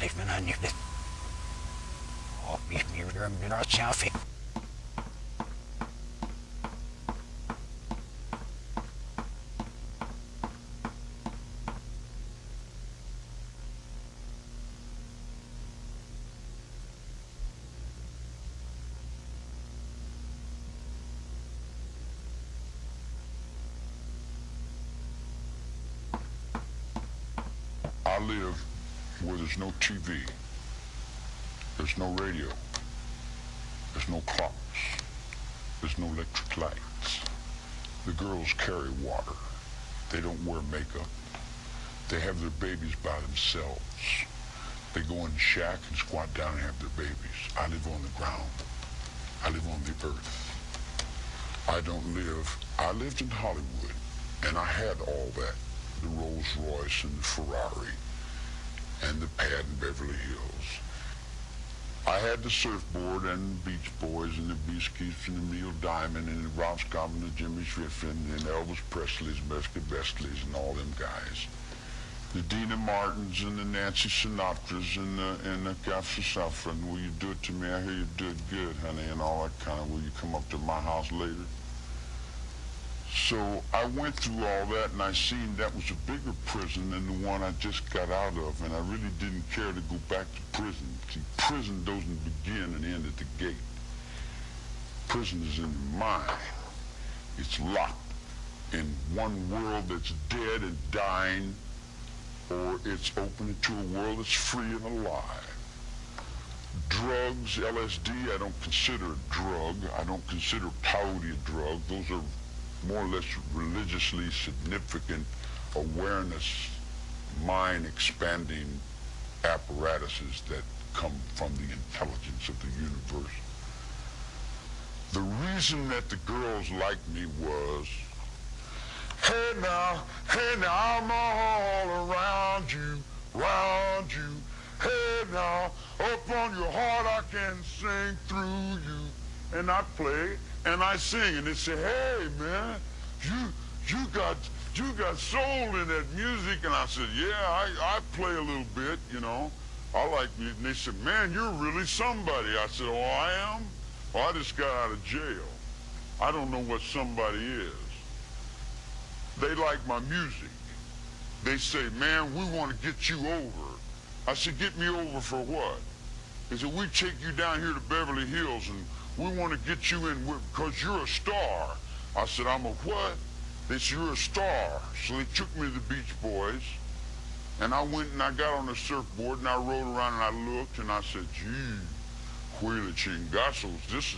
Living on you. Och, vi drömde något så jag fick. I live where there's no TV, there's no radio, there's no clocks, there's no electric lights. The girls carry water. They don't wear makeup. They have their babies by themselves. They go in the shack and squat down and have their babies. I live on the ground. I live on the earth. I lived in Hollywood, and I had all that. The Rolls Royce and the Ferrari and the pad in Beverly Hills. I had the Surfboard and the Beach Boys and the Beasties and the Neil Diamond and the Rob Scott and the Jimmy Griffin and Elvis Presley's, Mesca Bestleys and all them guys. The Dina Martins and the Nancy Sinatras and the Gaffer Safran. Will you do it to me? I hear you do it good, honey, and all that kind of, will you come up to my house later? So I went through all that, and I seen that was a bigger prison than the one I just got out of, and I really didn't care to go back to prison. See, prison doesn't begin and end at the gate. Prison is in the mind. It's locked in one world that's dead and dying, or it's open to a world that's free and alive. Drugs, LSD, I don't consider a drug. I don't consider peyote a drug. Those are more or less religiously significant awareness, mind-expanding apparatuses that come from the intelligence of the universe. The reason that the girls liked me was, hey now, I'm all around you, round you. Hey now, up on your heart I can sing through you. And I play and I sing and they say, hey man, you got soul in that music. And I said, yeah, I play a little bit, you know. I like music. And they said, man, you're really somebody. I said, oh, I am? Well, I just got out of jail. I don't know what somebody is. They like my music. They say, man, we want to get you over. I said, get me over for what? They said, we take you down here to Beverly Hills and we want to get you in because you're a star. I said, I'm a what? They said, you're a star. So they took me to the Beach Boys and I went and I got on the surfboard and I rode around and I looked and I said, gee, Huila Chingazos, this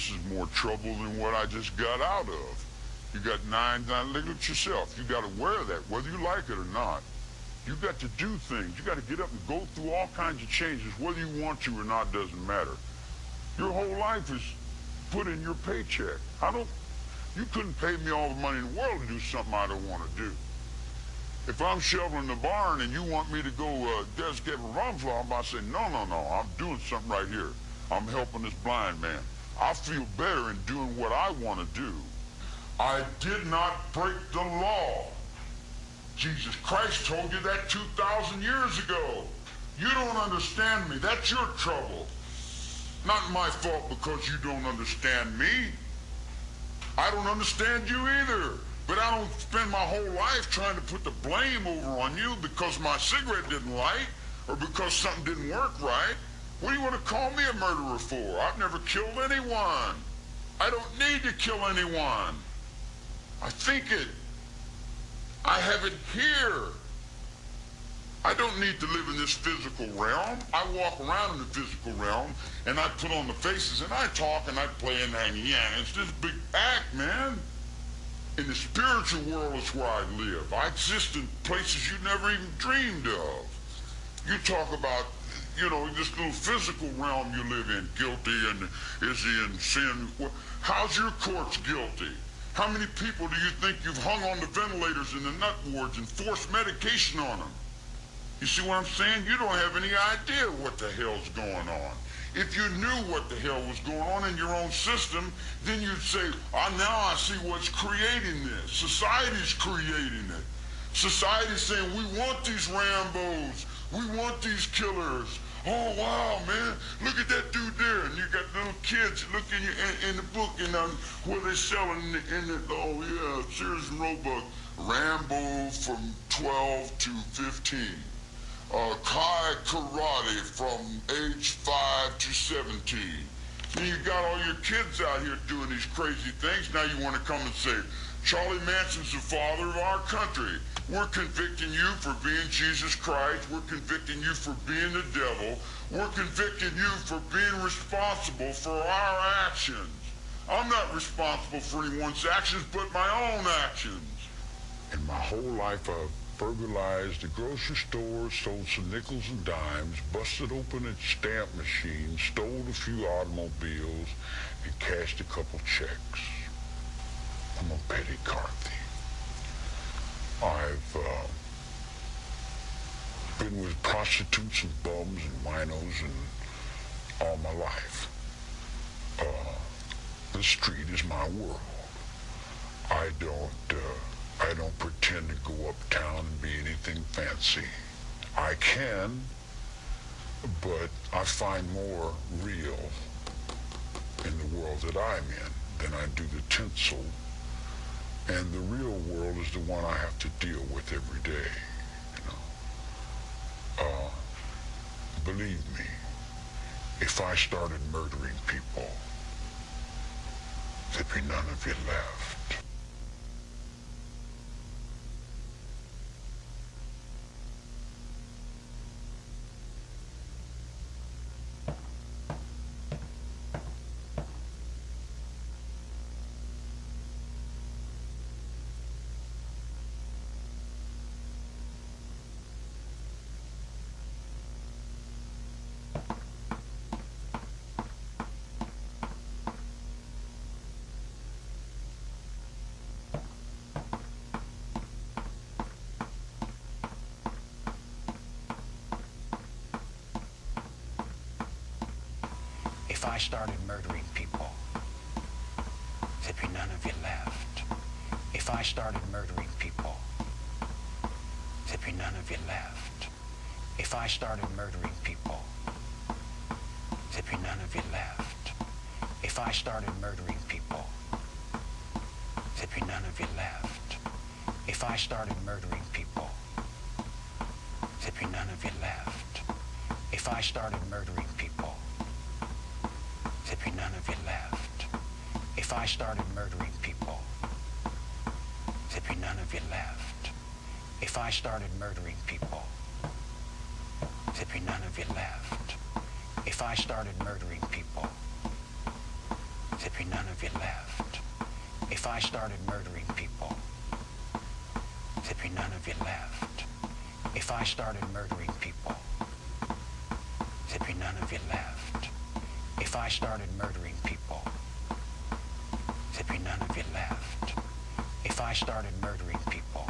is more trouble than what I just got out of. You got nine, look at yourself. You got to wear that, whether you like it or not. You got to do things. You got to get up and go through all kinds of changes, whether you want to or not doesn't matter. Your whole life is put in your paycheck. You couldn't pay me all the money in the world to do something I don't want to do. If I'm shoveling the barn and you want me to go just get a rum flop, I say, no, I'm doing something right here. I'm helping this blind man. I feel better in doing what I want to do. I did not break the law. Jesus Christ told you that 2,000 years ago. You don't understand me. That's your trouble. Not my fault because you don't understand me. I don't understand you either. But I don't spend my whole life trying to put the blame over on you because my cigarette didn't light or because something didn't work right. What do you want to call me a murderer for? I've never killed anyone. I don't need to kill anyone. I think it. I have it here. I don't need to live in this physical realm. I walk around in the physical realm and I put on the faces and I talk and I play and it's this big act, man. In the spiritual world is where I live. I exist in places you never even dreamed of. You talk about, this little physical realm you live in, guilty and is he in sin? How's your courts guilty? How many people do you think you've hung on the ventilators in the nut wards and forced medication on them? You see what I'm saying? You don't have any idea what the hell's going on. If you knew what the hell was going on in your own system, then you'd say, now I see what's creating this. Society's creating it. Society's saying, we want these Rambos. We want these killers. Oh, wow, man. Look at that dude there. And you got little kids looking in the book where they're selling Sears and Roebuck. Rambo from 12 to 15. Kai Karate from age 5 to 17. Then you got all your kids out here doing these crazy things. Now you want to come and say, Charlie Manson's the father of our country. We're convicting you for being Jesus Christ. We're convicting you for being the devil. We're convicting you for being responsible for our actions. I'm not responsible for anyone's actions but my own actions. In my whole life, I've burglarized the grocery store, sold some nickels and dimes, busted open a stamp machine, stole a few automobiles, and cashed a couple checks. I'm a petty car thief. I've been with prostitutes and bums and winos and all my life. The street is my world. I don't pretend to go uptown and be anything fancy. I can, but I find more real in the world that I'm in than I do the tinsel. And the real world is the one I have to deal with every day. Believe me, if I started murdering people, there'd be none of you left. If I started murdering people, there'd be none of you left. If I started murdering people, there'd be none of you left. If I started murdering people, there'd be none of you left. If I started murdering people, there'd be none of you left. If I started murdering people, there'd be none of you left. If I started murdering people, there'd be none of you left. If I started murdering people, there'd be none of you left. If I started murdering people, there'd be none of you left. If I started murdering people, there'd be none of you left. If I started murdering people, there'd be none of you left. If I started murdering people, there'd be none of you left. If I started murdering people, there'd be none of you left. If I started murdering people,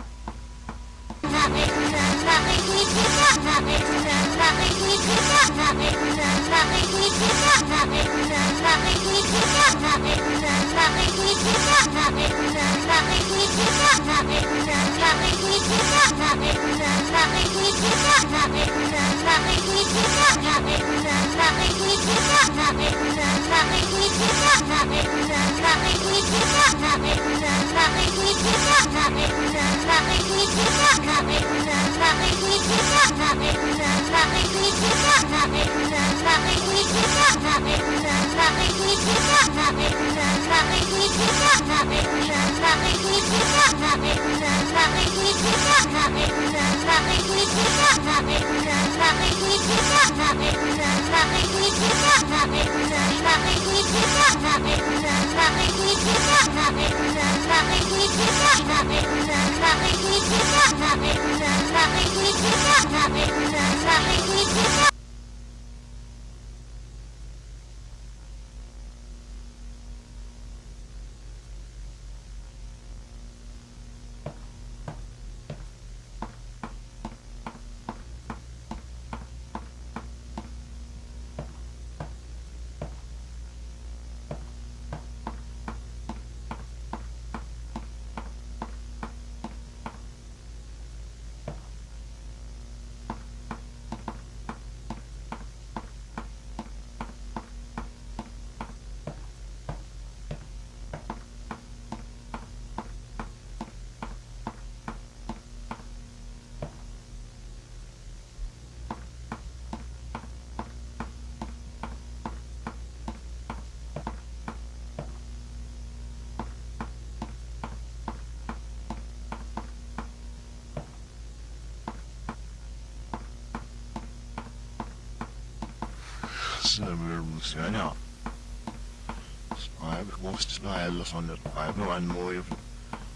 Ja. Maar ik moest bij alles van het bij me een mooie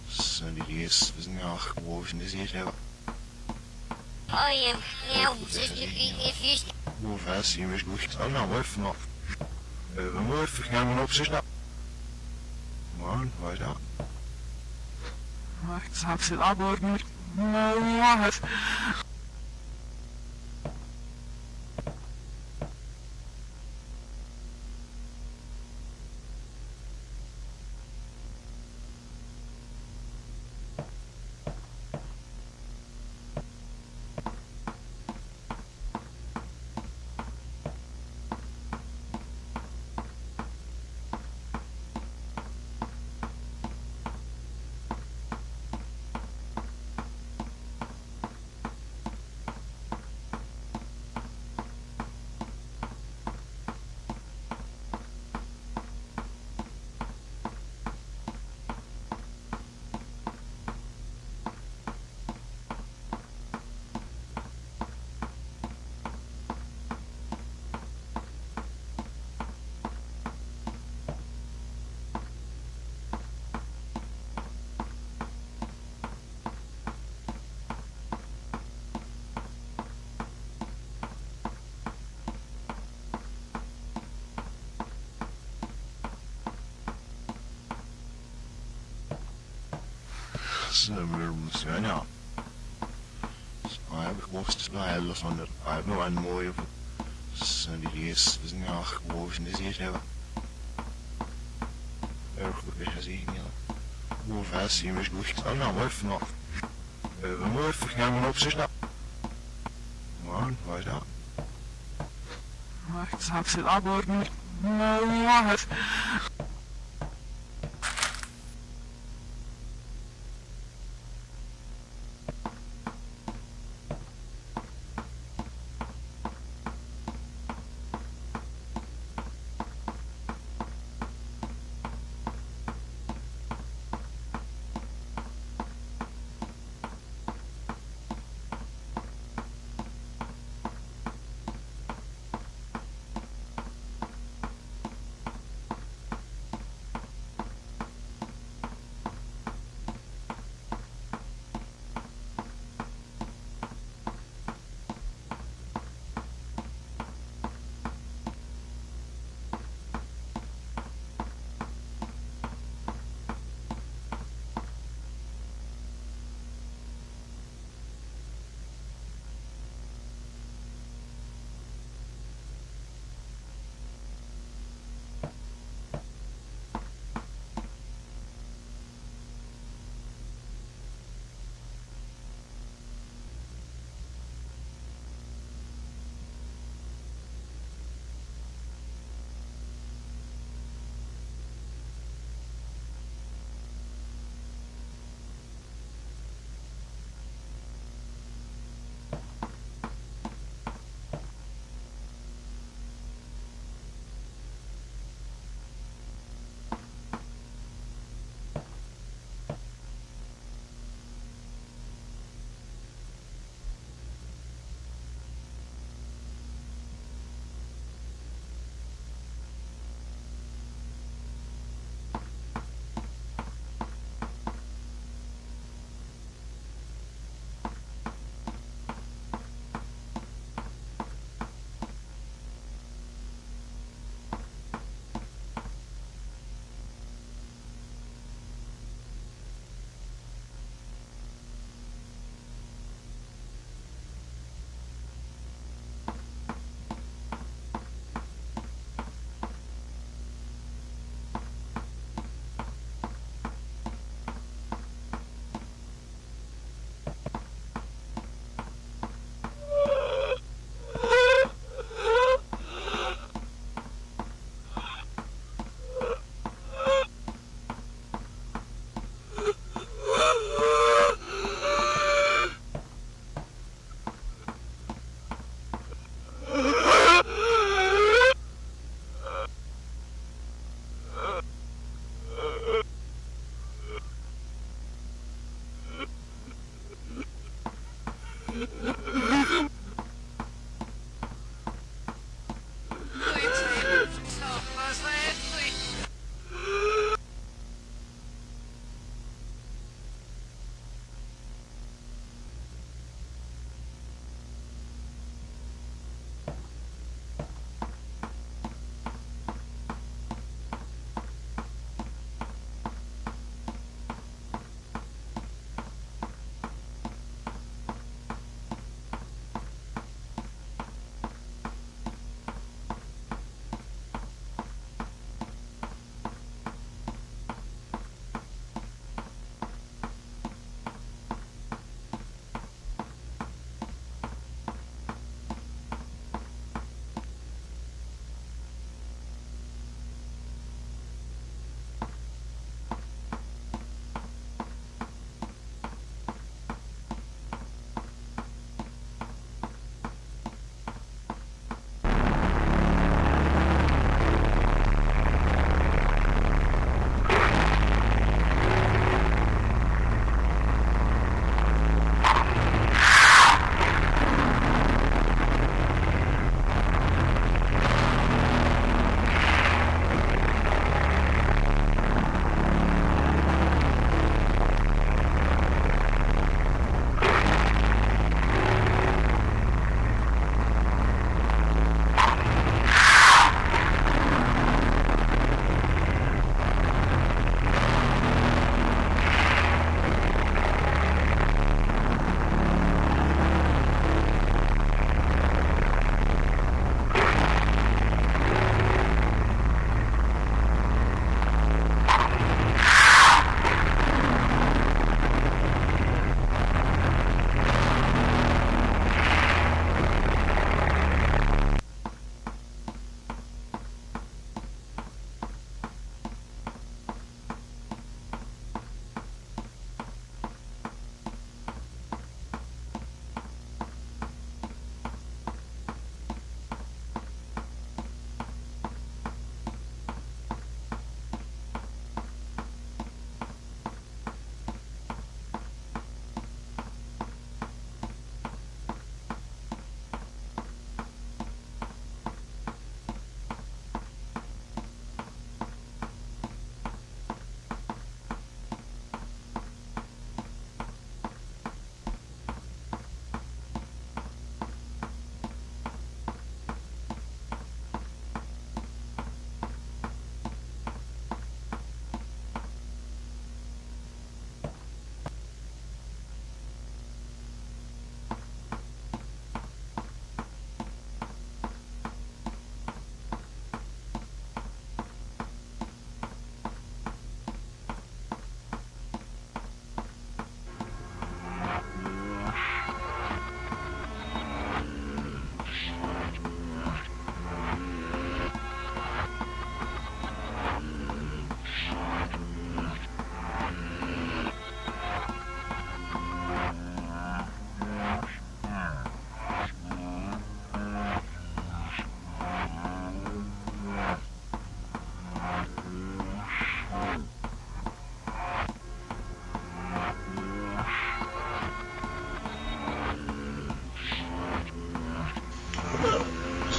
zijn die is ja gewoon is hier ja. Oh yeah, if you Hoe vaak zien we goed al nou vanaf. We moeten gaan op zich. Man, weiter. Ich hab's jetzt aber nicht. Ja, Ja. Maar ik moest bij alles van het bij me een mooie en die is nou gewoon in de zee hebben. Erg goed weer gezien, ja. Hoe vast je mis goed. Oh nou, even nog. We moeten even gaan op zich nou. Man, waar is dat? Maar ik zag ze abort niet. Nou, het.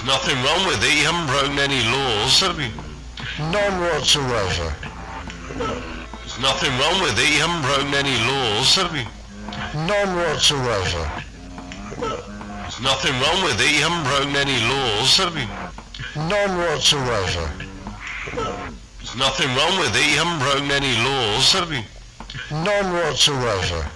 Nothing wrong with it. You haven't broken any laws, have you? None whatsoever. There's nothing wrong with it. You haven't broken any laws, have you? None whatsoever. There's nothing wrong with it. You haven't broken any laws, have you? None whatsoever. There's nothing wrong with it. You haven't broken any laws, have you? None whatsoever.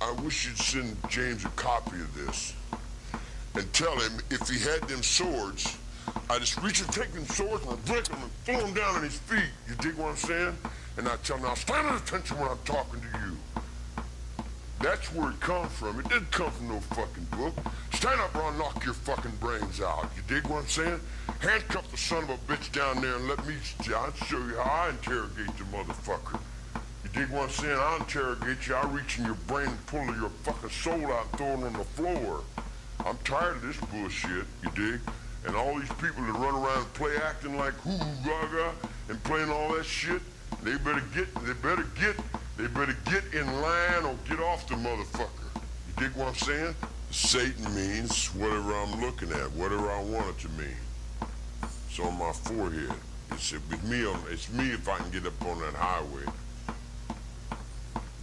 I wish you'd send James a copy of this and tell him if he had them swords, I just reach and take them swords and I break them and throw them down on his feet. You dig what I'm saying? And I tell him, now stand at attention when I'm talking to you. That's where it comes from. It didn't come from no fucking book. Stand up or I'll knock your fucking brains out. You dig what I'm saying? Handcuff the son of a bitch down there and let me, I'll show you how I interrogate the motherfucker. You dig what I'm saying? I'll interrogate you. I'll reach in your brain and pull your fucking soul out and throw it on the floor. I'm tired of this bullshit, you dig? And all these people that run around and play acting like hoo-hoo gaga and playing all that shit, they better get in line or get off the motherfucker. You dig what I'm saying? Satan means whatever I'm looking at, whatever I want it to mean. It's on my forehead. It's me if I can get up on that highway.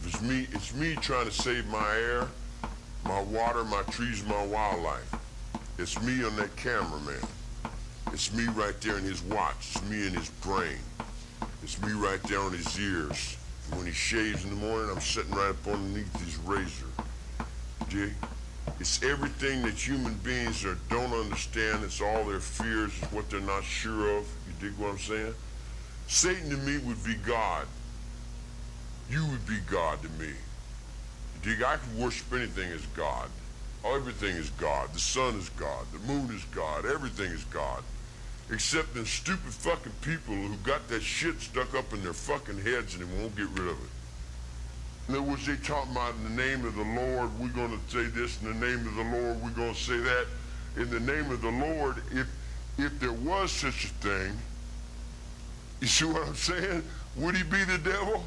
If it's me trying to save my air, my water, my trees, my wildlife. It's me on that cameraman. It's me right there in his watch. It's me in his brain. It's me right there on his ears. And when he shaves in the morning, I'm sitting right up underneath his razor. Dig? It's everything that human beings don't understand. It's all their fears. It's what they're not sure of. You dig what I'm saying? Satan to me would be God. You would be God to me. You dig? I could worship anything as God. Everything is God. The sun is God. The moon is God. Everything is God. Except them stupid fucking people who got that shit stuck up in their fucking heads and they won't get rid of it. In other words, they talking about in the name of the Lord, we're going to say this. In the name of the Lord, we're going to say that. In the name of the Lord, if there was such a thing, you see what I'm saying? Would he be the devil?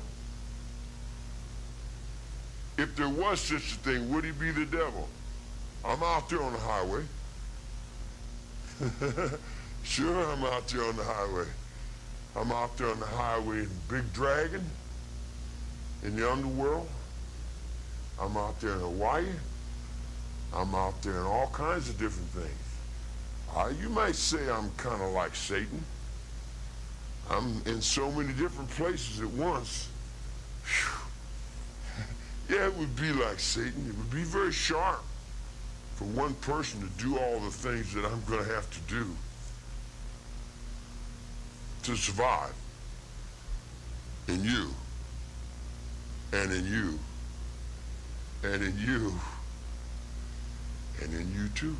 If there was such a thing, would he be the devil? I'm out there on the highway. Sure, I'm out there on the highway. I'm out there on the highway in Big Dragon, in the underworld. I'm out there in Hawaii. I'm out there in all kinds of different things. You might say I'm kind of like Satan. I'm in so many different places at once. Whew. Yeah, it would be like Satan. It would be very sharp for one person to do all the things that I'm going to have to do to survive. In you, and in you, and in you, and in you too.